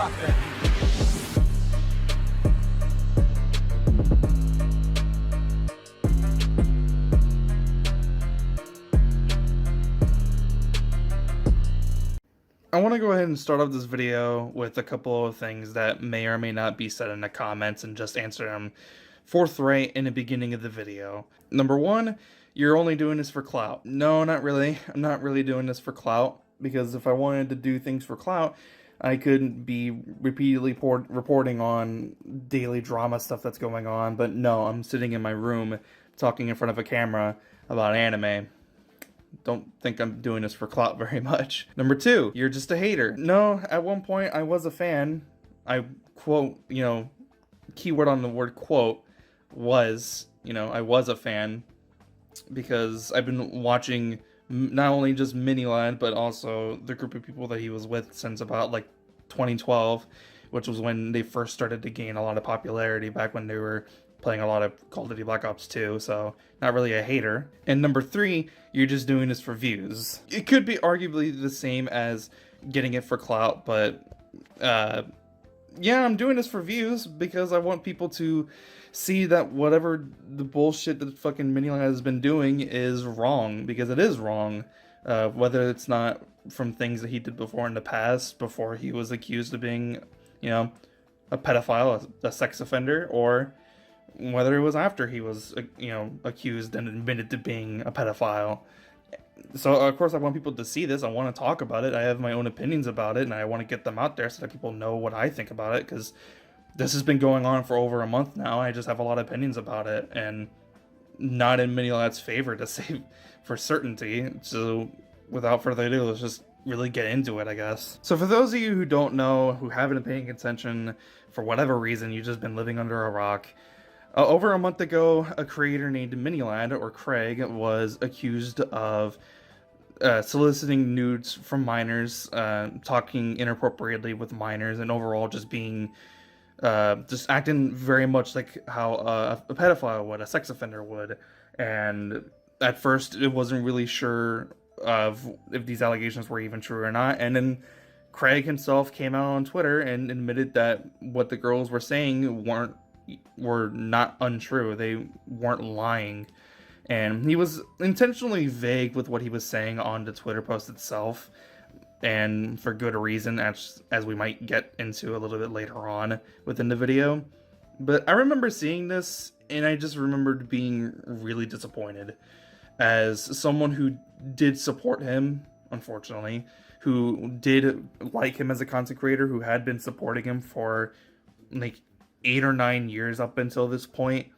drop that heat. I want to go ahead and start off this video with a couple of things that may or may not be said in the comments and just answer them forthright in the beginning of the video. Number one, you're only doing this for clout. No, not really. I'm not really doing this for clout, because if I wanted to do things for clout, I could be repeatedly reporting on daily drama stuff that's going on, but no, I'm sitting in my room talking in front of a camera about anime. Don't think I'm doing this for clout very much. Number two, you're just a hater. No, at one point I was a fan. I quote, keyword on the word quote, was, I was a fan, because I've been watching not only just Minilad, but also the group of people that he was with since about like 2012, which was when they first started to gain a lot of popularity, back when they were playing a lot of Call of Duty Black Ops 2, so not really a hater. And number three, you're just doing this for views. It could be arguably the same as getting it for clout, but yeah, I'm doing this for views because I want people to see that whatever the bullshit that fucking Minilad has been doing is wrong, because it is wrong. Whether it's not from things that he did before in the past, before he was accused of being, a pedophile, a sex offender, or whether it was after he was, accused and admitted to being a pedophile. So, of course, I want people to see this. I want to talk about it. I have my own opinions about it, and I want to get them out there so that people know what I think about it, because this has been going on for over a month now. I just have a lot of opinions about it, and not in Minilad's favor, to say for certainty. So, without further ado, let's just really get into it, I guess. So for those of you who don't know, who haven't been paying attention, for whatever reason, you've just been living under a rock, over a month ago, a creator named Minilad, or Craig, was accused of soliciting nudes from minors, talking inappropriately with minors, and overall just being, just acting very much like how a pedophile would, a sex offender would. And at first, it wasn't really sure of if these allegations were even true or not, and then Craig himself came out on Twitter and admitted that what the girls were saying were not untrue. They weren't lying, and he was intentionally vague with what he was saying on the Twitter post itself, and for good reason, as we might get into a little bit later on within the video. But I remember seeing this, and I just remembered being really disappointed as someone who did support him, unfortunately, who did like him as a content creator, who had been supporting him for like 8 or 9 years up until this point.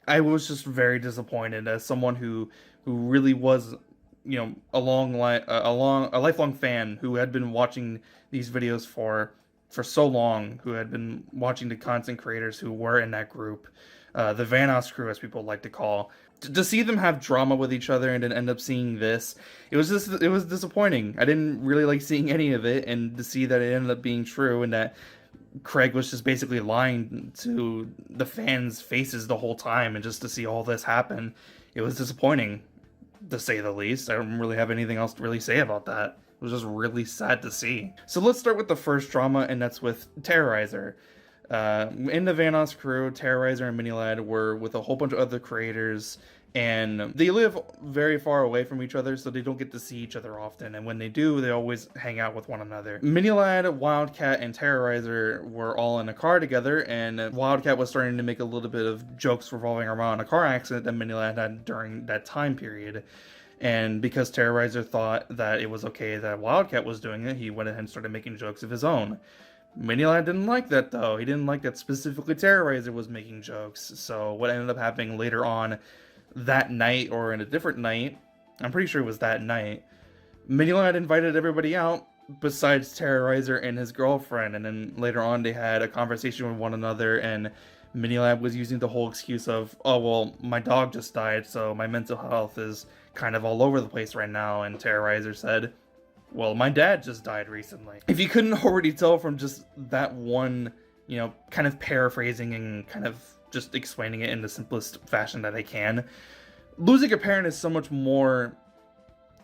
I was just very disappointed as someone who really was, a lifelong fan, who had been watching these videos for so long, who had been watching the content creators who were in that group, the Vanoss crew, as people like to call. To see them have drama with each other and then end up seeing this, it was disappointing. I didn't really like seeing any of it, and to see that it ended up being true, and that Craig was just basically lying to the fans' faces the whole time, and just to see all this happen, it was disappointing, to say the least. I don't really have anything else to really say about that. It was just really sad to see. So let's start with the first drama, and that's with Terrorizer. In the Vanoss crew, Terrorizer and Minilad were with a whole bunch of other creators, and they live very far away from each other, so they don't get to see each other often, and when they do, they always hang out with one another. Minilad, Wildcat, and Terrorizer were all in a car together, and Wildcat was starting to make a little bit of jokes revolving around a car accident that Minilad had during that time period. And because Terrorizer thought that it was okay that Wildcat was doing it, he went ahead and started making jokes of his own. Minilad didn't like that, though. He didn't like that specifically Terrorizer was making jokes. So what ended up happening later on that night, or in a different night, I'm pretty sure it was that night, Minilad invited everybody out besides Terrorizer and his girlfriend, and then later on they had a conversation with one another, and Minilad was using the whole excuse of, oh, well, my dog just died, so my mental health is kind of all over the place right now, and Terrorizer said, well, my dad just died recently. If you couldn't already tell from just that one, kind of paraphrasing and kind of just explaining it in the simplest fashion that I can, losing a parent is so much more,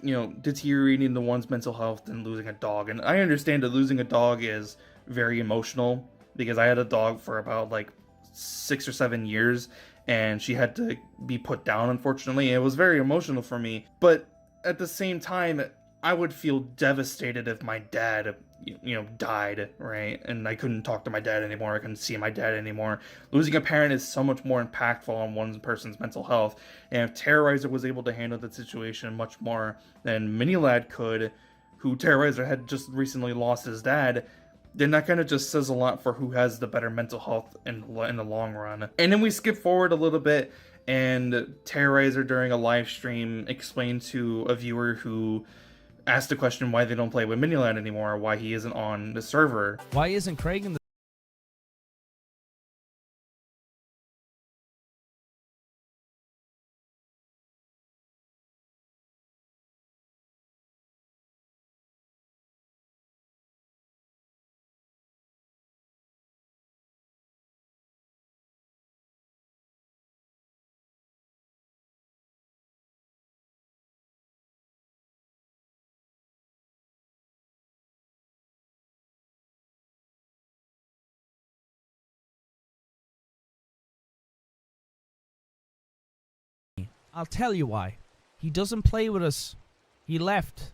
deteriorating the one's mental health than losing a dog. And I understand that losing a dog is very emotional because I had a dog for about like 6 or 7 years, and she had to be put down, unfortunately. It was very emotional for me, but at the same time, I would feel devastated if my dad, died, right? And I couldn't talk to my dad anymore. I couldn't see my dad anymore. Losing a parent is so much more impactful on one person's mental health. And if Terrorizer was able to handle the situation much more than Minilad could, who Terrorizer had just recently lost his dad, then that kind of just says a lot for who has the better mental health in the long run. And then we skip forward a little bit, and Terrorizer during a live stream explained to a viewer who asked the question why they don't play with Miniland anymore, why he isn't on the server. Why isn't Craig in the I'll tell you why. He doesn't play with us. He left.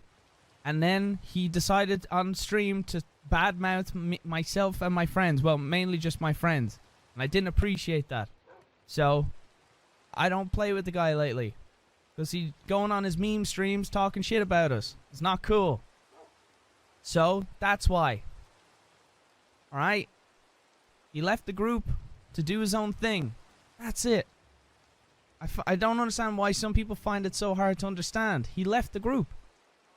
And then he decided on stream to badmouth myself and my friends. Well, mainly just my friends. And I didn't appreciate that. So, I don't play with the guy lately. Because he's going on his meme streams talking shit about us. It's not cool. So, that's why. Alright? He left the group to do his own thing. That's it. I don't understand why some people find it so hard to understand. He left the group.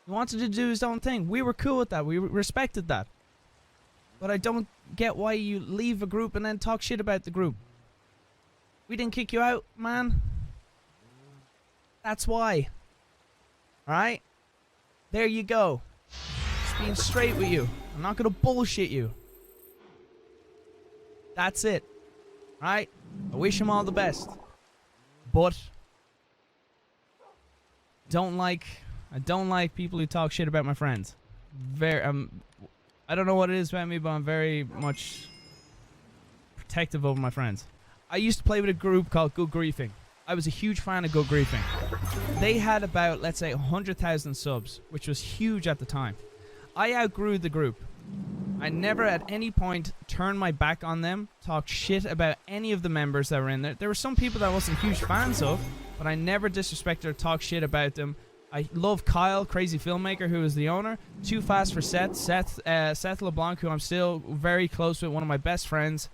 He wanted to do his own thing. We were cool with that. We respected that. But I don't get why you leave a group and then talk shit about the group. We didn't kick you out, man. That's why. Alright? There you go. Just being straight with you. I'm not gonna bullshit you. That's it. Alright? I wish him all the best. But I don't like people who talk shit about my friends. I don't know what it is about me, but I'm very much protective over my friends. I used to play with a group called Good Griefing. I was a huge fan of Good Griefing. They had about, let's say, 100,000 subs, which was huge at the time. I outgrew the group. I never at any point turned my back on them, talked shit about any of the members that were in there. There were some people that I wasn't huge fans of, but I never disrespected or talked shit about them. I love Kyle, crazy filmmaker, who is the owner. Too Fast for Seth LeBlanc, who I'm still very close with, one of my best friends.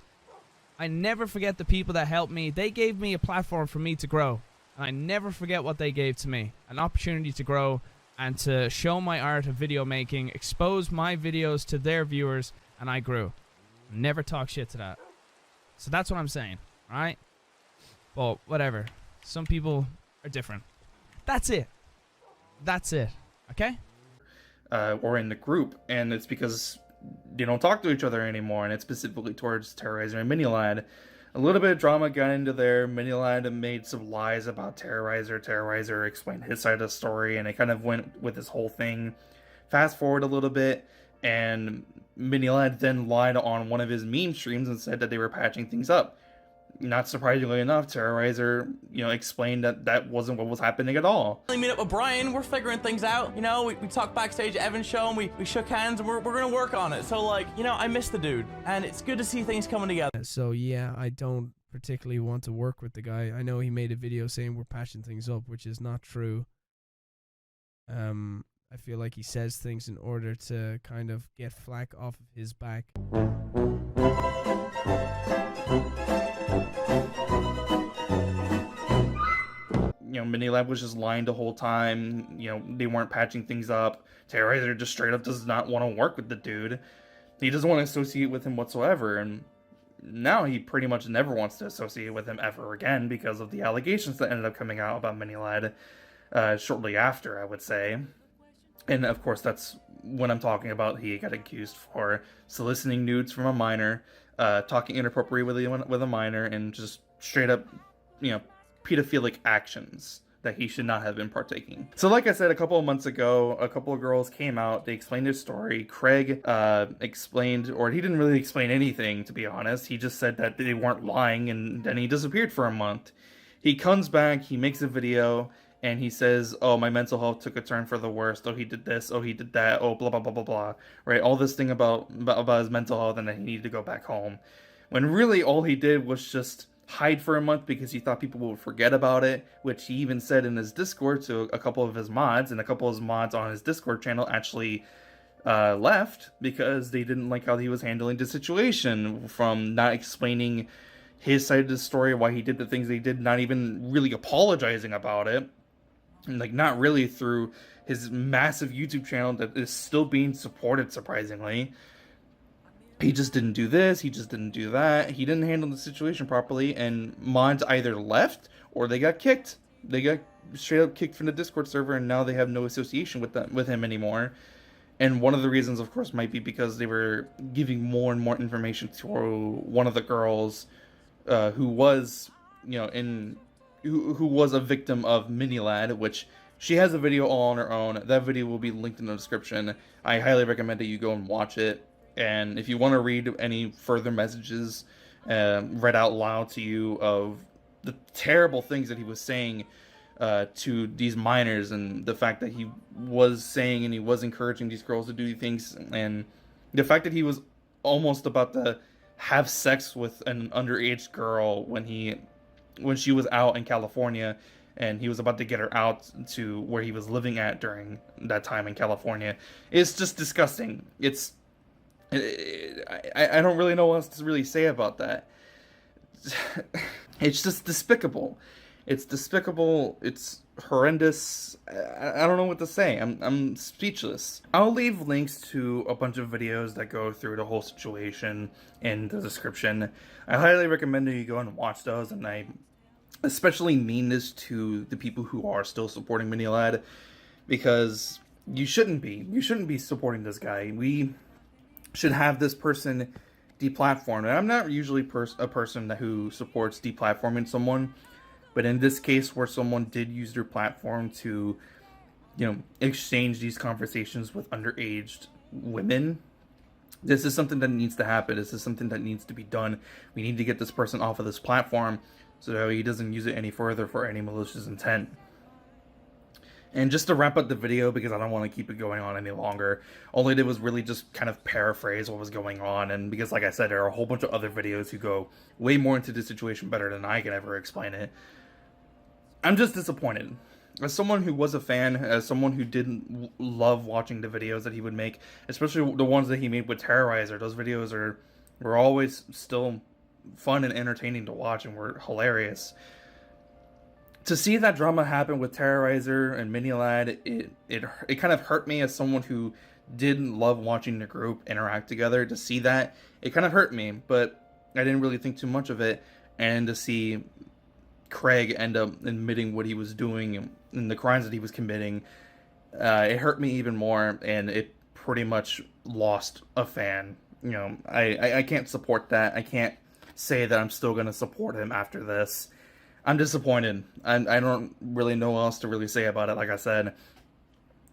I never forget the people that helped me. They gave me a platform for me to grow. And I never forget what they gave to me. An opportunity to grow and to show my art of video making, expose my videos to their viewers, and I grew. Never talk shit to that. So that's what I'm saying, alright? Well, whatever. Some people are different. That's it. That's it. Okay? Or in the group, and it's because they don't talk to each other anymore, and it's specifically towards Terrorizer and Minilad. A little bit of drama got into there. Minilad made some lies about Terrorizer. Terrorizer explained his side of the story, and it kind of went with this whole thing. Fast forward a little bit, and Minilad then lied on one of his meme streams and said that they were patching things up. Not surprisingly enough, Terrorizer, explained that that wasn't what was happening at all. Meet up with Brian, we're figuring things out. We talked backstage at Evan's show, and we shook hands, and we're gonna work on it. So, I miss the dude, and it's good to see things coming together. So, yeah, I don't particularly want to work with the guy. I know he made a video saying we're patching things up, which is not true. I feel like he says things in order to kind of get flack off of his back. Minilab was just lying the whole time. They weren't patching things up. Terrorizer just straight up does not want to work with the dude. He doesn't want to associate with him whatsoever, and now he pretty much never wants to associate with him ever again because of the allegations that ended up coming out about Minilad shortly after, I would say. And of course, that's when I'm talking about he got accused for soliciting nudes from a minor, talking inappropriately with a minor, and just straight up, pedophilic actions that he should not have been partaking. So like I said, a couple of months ago, a couple of girls came out, they explained their story. Craig explained, or he didn't really explain anything, to be honest. He just said that they weren't lying, and then he disappeared for a month. He comes back, he makes a video, and he says, oh, my mental health took a turn for the worst. Oh, he did this. Oh, he did that. Oh, blah, blah, blah, blah, blah. Right? All this thing about his mental health and that he needed to go back home. When really all he did was just hide for a month because he thought people would forget about it, which he even said in his Discord to a couple of his mods, and a couple of his mods on his Discord channel actually left because they didn't like how he was handling the situation, from not explaining his side of the story, why he did the things he did, not even really apologizing about it. Like, not really through his massive YouTube channel that is still being supported, surprisingly. He just didn't do this, he just didn't do that. He didn't handle the situation properly, and mods either left or they got kicked. They got straight up kicked from the Discord server, and now they have no association with him anymore. And one of the reasons, of course, might be because they were giving more and more information to one of the girls who was, you know, who was a victim of Minilad, which she has a video all on her own. That video will be linked in the description. I highly recommend that you go and watch it. And if you want to read any further messages read out loud to you of the terrible things that he was saying to these minors, and the fact that he was saying and he was encouraging these girls to do things, and the fact that he was almost about to have sex with an underage girl when she was out in California, and he was about to get her out to where he was living at during that time in California. It's just disgusting. I don't really know what else to really say about that. It's just despicable. It's despicable. It's horrendous. I don't know what to say. I'm speechless. I'll leave links to a bunch of videos that go through the whole situation in the description. I highly recommend that you go and watch those, and I especially mean this to the people who are still supporting Minilad, because you shouldn't be. You shouldn't be supporting this guy. We should have this person deplatformed. And I'm not usually a person who supports deplatforming someone, but in this case where someone did use their platform to, you know, exchange these conversations with underage women, this is something that needs to happen. This is something that needs to be done. We need to get this person off of this platform so that he doesn't use it any further for any malicious intent. And just to wrap up the video, because I don't want to keep it going on any longer, all I did was really just kind of paraphrase what was going on. And because, like I said, there are a whole bunch of other videos who go way more into the situation better than I can ever explain it. I'm just disappointed. As someone who was a fan, as someone who didn't love watching the videos that he would make, especially the ones that he made with Terrorizer, those videos were always still fun and entertaining to watch and were hilarious. To see that drama happen with Terrorizer and Minilad, it kind of hurt me as someone who didn't love watching the group interact together. To see that, it kind of hurt me, but I didn't really think too much of it. And to see Craig end up admitting what he was doing and the crimes that he was committing, it hurt me even more, and it pretty much lost a fan. You know, I can't support that. I can't say that I'm still going to support him after this. I'm disappointed. I don't really know what else to really say about it. Like I said,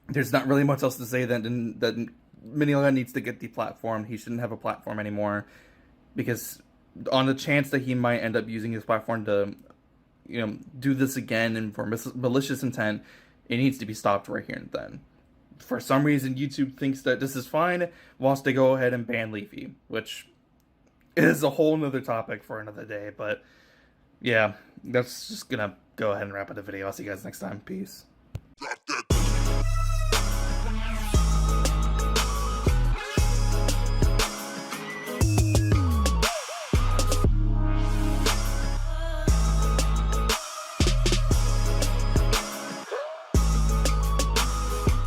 there's not really much else to say that Minilad needs to get deplatformed. He shouldn't have a platform anymore, because on the chance that he might end up using his platform to, you know, do this again and for malicious intent, it needs to be stopped right here and then. For some reason, YouTube thinks that this is fine, wants to go ahead and ban Leafy, which is a whole nother topic for another day. But yeah, that's just gonna go ahead and wrap up the video. I'll see you guys next time. Peace.